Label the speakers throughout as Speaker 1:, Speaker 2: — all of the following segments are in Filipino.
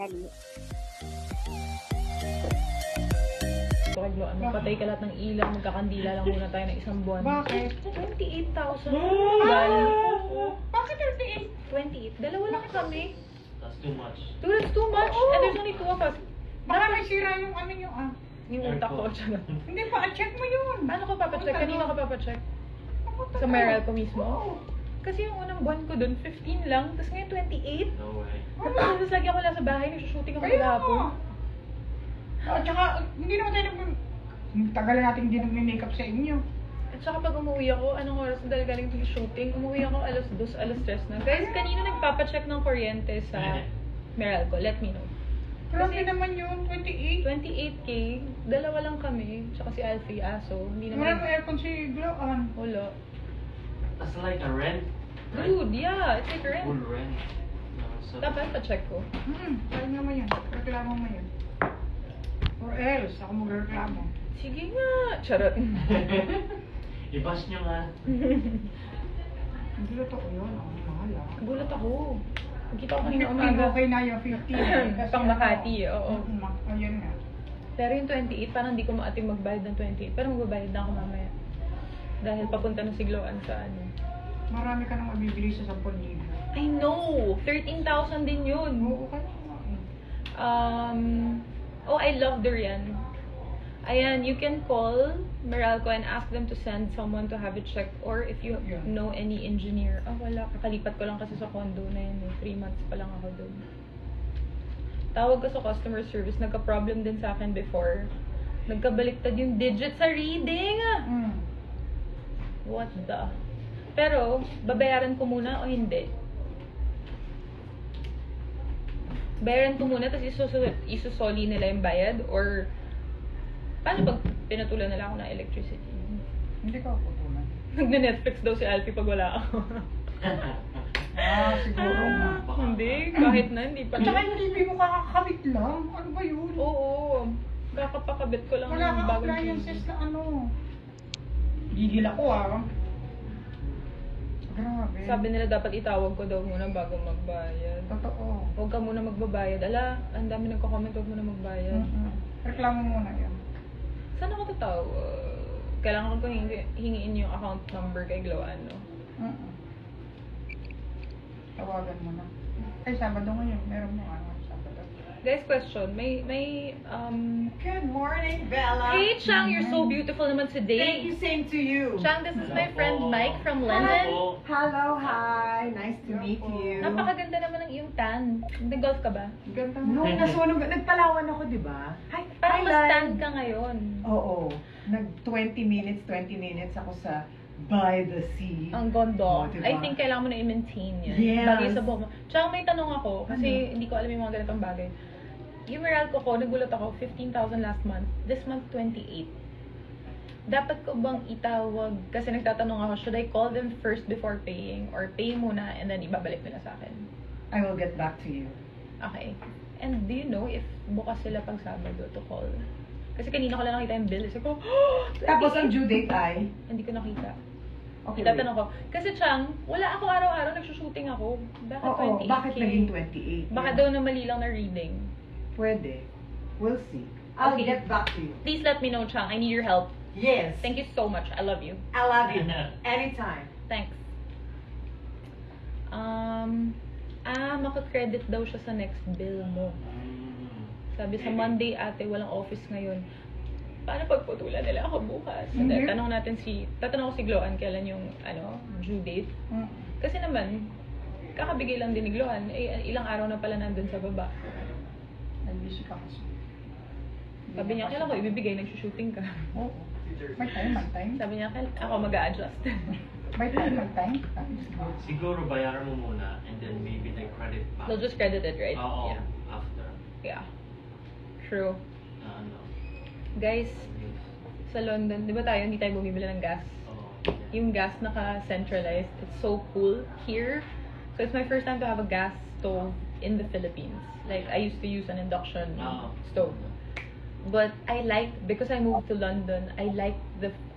Speaker 1: Dali.
Speaker 2: Patay ka lahat ng ilaw, magkakandila lang muna tayo ng isang buwan.
Speaker 3: Bakit?
Speaker 2: 28,000.
Speaker 3: Bakit 38?
Speaker 2: 28. Dalawa lang kami.
Speaker 4: That's too much.
Speaker 2: Dude, that's too much. And there's only 2 of us.
Speaker 3: Baka may sira yung ano nyo
Speaker 2: Yung utak ko. Charot.
Speaker 3: Hindi pa, check mo yun.
Speaker 2: Paano ko papacheck? Kanino ko papacheck? Sa Meral ko mismo? Kasi yung unang buwan ko doon, 15 lang. Tapos ngayon, 28.
Speaker 4: No way.
Speaker 2: Tapos lagi ako lang sa bahay, nagsushooting ako
Speaker 3: Kaya
Speaker 2: maghapon.
Speaker 3: nga. At saka, hindi naman tayo tagal natin hindi nag-makeup sa inyo.
Speaker 2: At saka pag umuwi ako, anong oras dahil galing yung shooting, umuwi ako alas 2, alas 3 na. Guys, kanino nagpapacheck ng kuryente sa Meral ko? Let me know.
Speaker 3: Grabe naman yun, 28.
Speaker 2: 28K, dalawa lang kami, tsaka si Alfie, aso. Hindi
Speaker 3: Wala mo
Speaker 2: naman.
Speaker 3: aircon si Gloan.
Speaker 2: Wala.
Speaker 4: That's like a rent, right?
Speaker 2: Dude, yeah, it's like rent.
Speaker 4: Full rent. No, so
Speaker 2: Dapat pa-check ko.
Speaker 3: Kaya nga mo yan. Reklamo mo yan. Or else, ako magreklamo.
Speaker 2: Sige nga, charot.
Speaker 4: I-bash nyo nga.
Speaker 3: Hindi totoo yun. Ang mahal
Speaker 2: Gulat ako. Nakita ko kanina
Speaker 3: 15
Speaker 2: umaga.
Speaker 3: okay na yung 15.
Speaker 2: Pang Makati, oo.
Speaker 3: Ayun nga.
Speaker 2: Pero yung 28, parang hindi ko maating magbayad ng 28. Pero magbabayad na ako mamaya. Dahil papunta na si Gloan sa ano.
Speaker 3: Marami ka nang mabibili sa 10,000.
Speaker 2: I know! 13,000 din yun.
Speaker 3: Oo, kaya nga.
Speaker 2: Oh, I love durian. Ayan, you can call Meralco and ask them to send someone to have it checked. Or if you
Speaker 3: Yeah.
Speaker 2: know any engineer. Oh, wala. Kakalipat ko lang kasi sa condo na yun. 3 months pa lang ako doon. Tawag ko sa customer service. Nagka-problem din sa akin before. Nagkabaliktad yung digit sa reading. What the? Pero, babayaran ko muna o hindi? Bayaran ko muna, tapos isusoli nila yung bayad? Or, paano pag pinatulan nila ako ng electricity?
Speaker 3: Hindi ka putulan.
Speaker 2: Nagne-Netflix daw si Alfie pag wala ako.
Speaker 3: Siguro nga.
Speaker 2: Hindi, kahit na, hindi pa.
Speaker 3: At saka yung TV mo kakakabit lang. Ano ba yun?
Speaker 2: Oo, kakapakabit ko lang
Speaker 3: Wala
Speaker 2: ng
Speaker 3: kang
Speaker 2: bagong
Speaker 3: appliances
Speaker 2: TV.
Speaker 3: na ano. Gigil ako Grabe.
Speaker 2: Sabi nila dapat itawag ko daw muna bago magbayad.
Speaker 3: Totoo.
Speaker 2: Huwag ka muna magbabayad. Ala, ang dami nagko-comment, huwag muna magbayad.
Speaker 3: Reklamo muna yan.
Speaker 2: Saan ako tatawag? Kailangan ko hingiin yung account number kay Gloan, no?
Speaker 3: Tawagan mo na. Ay, Sabado ngayon. Meron mo ano, Sabado.
Speaker 2: Guys, question. May
Speaker 5: Good morning, Bella.
Speaker 2: Hey, Chang, you're so beautiful naman
Speaker 5: Thank
Speaker 2: today.
Speaker 5: you, same to you.
Speaker 2: Chang, this is my friend Mike from London.
Speaker 4: Oh,
Speaker 5: Hello, hi. Nice to meet you.
Speaker 2: Napakaganda naman ng iyong tan. Nag-golf ka ba?
Speaker 3: Ganda
Speaker 5: Nung nasunog, nagpalawan ako, di ba? Hi,
Speaker 2: Parang
Speaker 5: hi,
Speaker 2: ma-stand
Speaker 5: Lai.
Speaker 2: ka ngayon.
Speaker 5: Oo. Nag 20 minutes ako sa by the sea.
Speaker 2: Ang gondo.
Speaker 5: Oh, diba?
Speaker 2: I think kailangan mo na i-maintain yan.
Speaker 5: Yes.
Speaker 2: Bagay sa buhok mo. Tsaka may tanong ako, kasi hindi ko alam yung mga ganitong bagay. Yung Meralco ko, nagulat ako, 15,000 last month. This month, 28. Dapat ko bang itawag? Kasi nagtatanong ako, should I call them first before paying? Or pay muna and then ibabalik nila sa akin?
Speaker 5: I will get back to you.
Speaker 2: Okay. And do you know if bukas sila pag Sabado to call? Kasi kanina ko lang nakita yung bill. Sabi ko,
Speaker 5: Tapos ang due date ay?
Speaker 2: hindi ko nakita.
Speaker 5: Okay,
Speaker 2: Itatanong ko. Kasi Chang, wala ako araw-araw, nagsushooting ako. Bakit
Speaker 5: Oo,
Speaker 2: 28K?
Speaker 5: bakit naging 28?
Speaker 2: Baka daw na mali lang na reading.
Speaker 5: Pwede. We'll see. I'll
Speaker 2: Okay.
Speaker 5: get back to you.
Speaker 2: Please let me know, Chang. I need your help.
Speaker 5: Yes.
Speaker 2: Thank you so much. I love you.
Speaker 5: I love you. Anytime.
Speaker 2: Thanks. Maka-credit daw siya sa next bill mo. Sabi sa Monday, ate, walang office ngayon. Paano pagputulan nila ako bukas?
Speaker 3: Hindi.
Speaker 2: Tatanong ko si Gloan kailan yung due date. Kasi naman, kakabigay lang din ni Gloan, ilang araw na pala nandun sa baba.
Speaker 3: Ay, busy ka kasi.
Speaker 2: Sabi niya, kailan ko ibibigay, nagsushooting ka.
Speaker 3: Oo. May time.
Speaker 2: Sabi niya, ako mag-a-adjust.
Speaker 3: May time.
Speaker 4: siguro bayaran mo muna and then maybe the credit back.
Speaker 2: They'll just credit it, right?
Speaker 4: Oo,
Speaker 2: Yeah.
Speaker 4: after.
Speaker 2: Yeah. True.
Speaker 4: Ano.
Speaker 2: Guys, sa London, di ba hindi tayo bumibili ng gas?
Speaker 4: Oo.
Speaker 2: Yung gas naka-centralized. It's so cool here. So it's my first time to have a gas stove in the Philippines. Like, I used to use an induction stove. But I like, because I moved to London, I like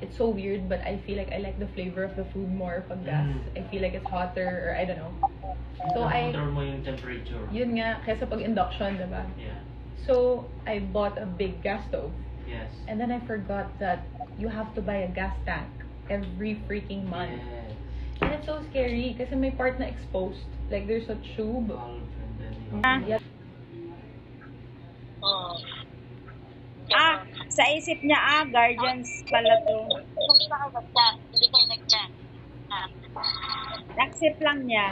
Speaker 2: it's so weird, but I feel like I like the flavor of the food more pag gas. I feel like it's hotter, or I don't know. So,
Speaker 4: control mo yung temperature.
Speaker 2: yun nga, kesa pag induction, diba?
Speaker 4: Yeah.
Speaker 2: So, I bought a big gas stove.
Speaker 4: Yes.
Speaker 2: And then I forgot that you have to buy a gas tank every freaking month.
Speaker 4: Yes.
Speaker 2: And it's so scary kasi may part na exposed. Like, there's a tube.
Speaker 4: Valve and then you
Speaker 2: Yeah.
Speaker 1: Sa isip niya, guardians pala to.
Speaker 6: Hindi na kayo nag-chat. Hindi kayo nag-chat.
Speaker 1: Accept lang niya.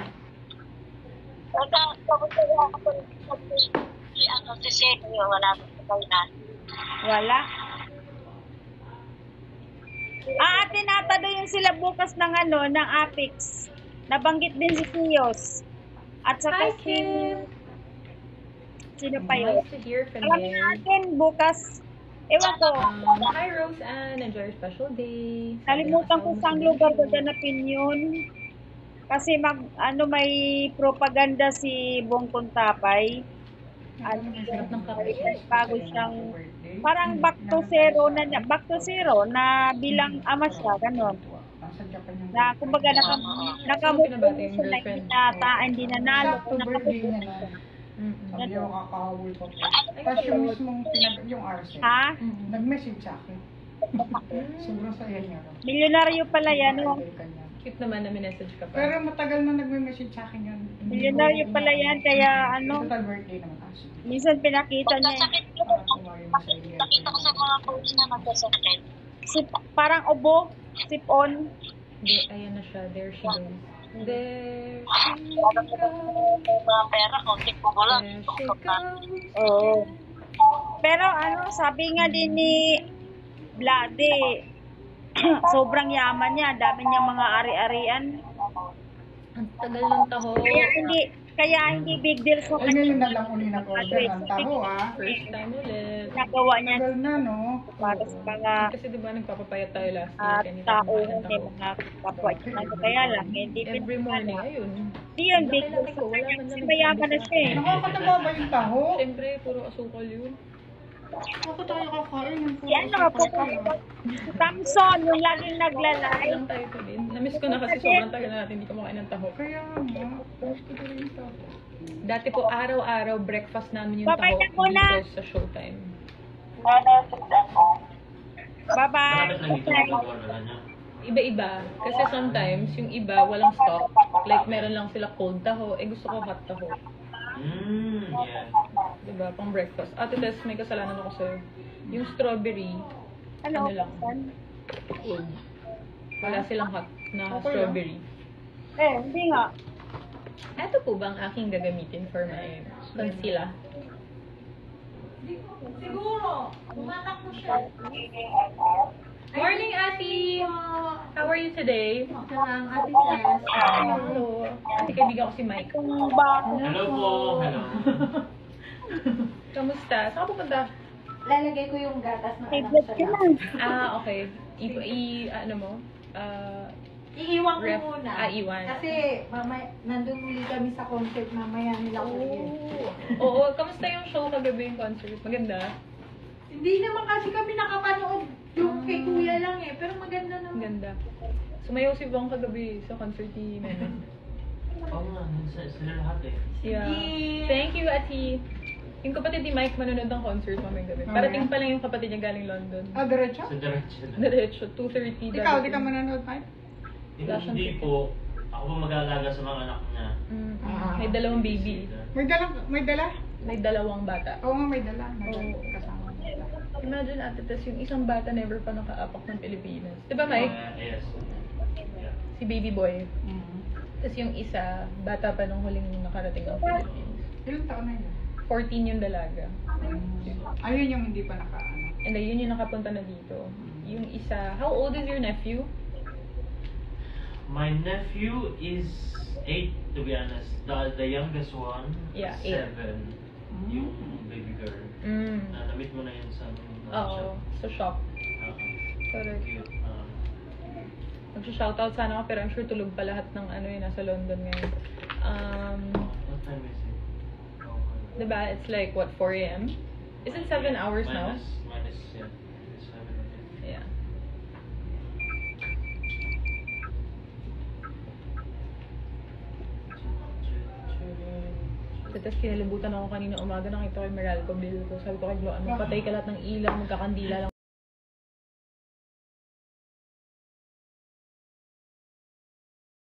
Speaker 6: Si Sergio, wala mo sa kayo na.
Speaker 1: Wala. Tinatanong yung sila bukas ng ng Apex. Nabanggit din si Sios. At
Speaker 2: Hi,
Speaker 1: saka
Speaker 2: Kim!
Speaker 1: sino pa yun?
Speaker 2: Nice to hear from
Speaker 1: Alam
Speaker 2: you.
Speaker 1: natin bukas. Ewan ko.
Speaker 2: Hi, Roseanne. Enjoy your special day.
Speaker 1: Nalimutan ko saan lugar ko ganapin yun. Kasi may propaganda si Bongkong Tapay.
Speaker 2: Sarap ng kape.
Speaker 1: Bago siyang parang back to zero na bilang ama siya, gano'n.
Speaker 3: Nasa Japan yung
Speaker 1: Na kumbaga nakamove on siya na hindi nata, hindi nanalo.
Speaker 3: Sakto birthday niya na. Sabi niya, kakahawul ko. Tapos yung mismong yung RC,
Speaker 1: Ha?
Speaker 3: nag-message sa akin. Sobrang saya niya.
Speaker 1: Milyonaryo pala yan. No?
Speaker 3: Idol ka niya.
Speaker 2: Cute naman na minessage ka pa.
Speaker 3: Pero matagal na nagme-message sa akin yun.
Speaker 1: Milyonaryo pala yan, kaya
Speaker 3: Total birthday naman.
Speaker 1: minsan pinakita niya.
Speaker 6: Pagkasakit ko, nakita ko sa mga post na magkasakit.
Speaker 1: Parang ubo, sip-on.
Speaker 2: Hindi, ayan na siya. There she goes. There she
Speaker 6: Parang
Speaker 2: goes.
Speaker 6: mga pera, konti ko lang.
Speaker 2: There she goes.
Speaker 1: Oo. Pero sabi nga din ni Vlade, sobrang yaman niya, dami niya mga ari-arian.
Speaker 2: Ang tagal ng taho.
Speaker 1: Kaya hindi big deal sa
Speaker 3: Ay, ngayon na lang uli nag-order ng taho, ah.
Speaker 2: First time ulit.
Speaker 1: nagawa niya
Speaker 3: Tagal na, no?
Speaker 1: para sa mga
Speaker 2: Kasi diba nagpapapayat tayo last week. and hindi
Speaker 1: tao,
Speaker 2: tayo kumain ng
Speaker 1: may
Speaker 2: taho.
Speaker 1: mga kapwa niya. Kaya lang, hindi
Speaker 2: Every morning, ayun.
Speaker 1: Hindi yun big deal
Speaker 2: Laki-laki ko, wala man
Speaker 1: kasi
Speaker 2: lang
Speaker 1: mayaman na siya eh.
Speaker 3: Nakakatawa ba yung taho?
Speaker 2: Siyempre, puro asukal yun.
Speaker 3: Ako tayo kakain ng
Speaker 1: Si si Samson, yung laging naglalay.
Speaker 2: Lang tayo to din. Namiss ko na kasi sobrang tagal na natin hindi kumakain ng taho.
Speaker 3: Kaya nga, gusto ko rin yung taho.
Speaker 2: Dati po, araw-araw, breakfast namin yung taho
Speaker 1: Babay na muna.
Speaker 2: dito sa Showtime.
Speaker 1: Bye-bye.
Speaker 4: Malapit lang dito mag-order niya.
Speaker 2: Iba-iba. Kasi sometimes, yung iba, walang stock. Like, meron lang sila cold taho. Eh, gusto ko hot taho.
Speaker 4: Yeah.
Speaker 2: Diba? Pang breakfast. Ate Tess, may kasalanan ako sa'yo. Yung strawberry,
Speaker 1: Ano
Speaker 2: lang? Wala silang hot na
Speaker 3: Okay
Speaker 2: strawberry.
Speaker 1: Hindi nga.
Speaker 2: Ito po ba ang aking gagamitin for my concealer? Morning, Ate! How are you today? Hello. Ate, kaibigan ko si Mike.
Speaker 4: Hello po. Hello.
Speaker 2: Kamusta? Saan ka pupunta?
Speaker 7: Lalagay ko yung gatas ng anak ko
Speaker 1: Favorite
Speaker 7: sa
Speaker 1: ko
Speaker 7: lap.
Speaker 1: lang.
Speaker 2: Okay. Ano mo?
Speaker 7: Iiwan ko
Speaker 2: Ref.
Speaker 7: muna.
Speaker 2: Iwan.
Speaker 7: Kasi nandun muli kami sa concert mamaya nila ko yun.
Speaker 2: Oo. Kamusta yung show kagabi yung concert? Maganda?
Speaker 7: Hindi naman kasi kami nakapanood yung kay kuya lang eh. Pero maganda
Speaker 2: Ang
Speaker 7: naman.
Speaker 2: ganda. Sumayaw si Bong kagabi sa concert ni Meme.
Speaker 4: Oo nga, sila lahat eh.
Speaker 2: Yeah.
Speaker 7: Yeah.
Speaker 2: Thank you, Ati. Yung kapatid ni Mike manonood ng concert mamayang gabi.
Speaker 3: Oh,
Speaker 2: Parating
Speaker 3: yeah?
Speaker 2: pa lang yung kapatid niya galing London.
Speaker 3: Ah, diretso?
Speaker 4: Sa diretso lang.
Speaker 2: Diretso, 2:30.
Speaker 3: Ikaw, di ka manonood, Mike?
Speaker 4: Hindi po. Ako po mag-aalaga sa mga anak niya.
Speaker 2: May dalawang baby.
Speaker 3: May dala? May dala?
Speaker 2: May dalawang bata.
Speaker 3: Oo nga, may dala.
Speaker 2: Oo.
Speaker 3: Kasama mo.
Speaker 2: Imagine, Ate Tess, yung isang bata never pa nakaapak ng Pilipinas. Di ba, Mike?
Speaker 4: Yes. Yeah.
Speaker 2: Si baby boy.
Speaker 3: Mhm.
Speaker 2: Tapos yung isa, bata pa nung huling nakarating ang Philippines.
Speaker 3: Ilang taon na yun?
Speaker 2: 14 yung dalaga.
Speaker 3: Ayun yung hindi pa nakaano.
Speaker 2: And then, yun yung nakapunta na dito. Yung isa, how old is your nephew?
Speaker 4: My nephew is 8, to be honest. The youngest one,
Speaker 2: Yeah, 8.
Speaker 4: 7. Yung baby girl. Na-meet mo na yun sa
Speaker 2: Oo, sa shop. Correct.
Speaker 4: Cute.
Speaker 2: Mag-shoutout sana ako, pero I'm sure tulog pa lahat ng ano yun, nasa London ngayon.
Speaker 4: What time is it?
Speaker 2: Diba, it's like, what, 4 a.m.? Is it 7 hours now?
Speaker 4: Minus, yeah. 7.
Speaker 2: Yeah. Tapos kinalibutan ako kanina umaga, nakita ko yung Meralco bill ko. Sabi ko kay Glo, ano, patay ka lahat ng ilaw, magkakandila lang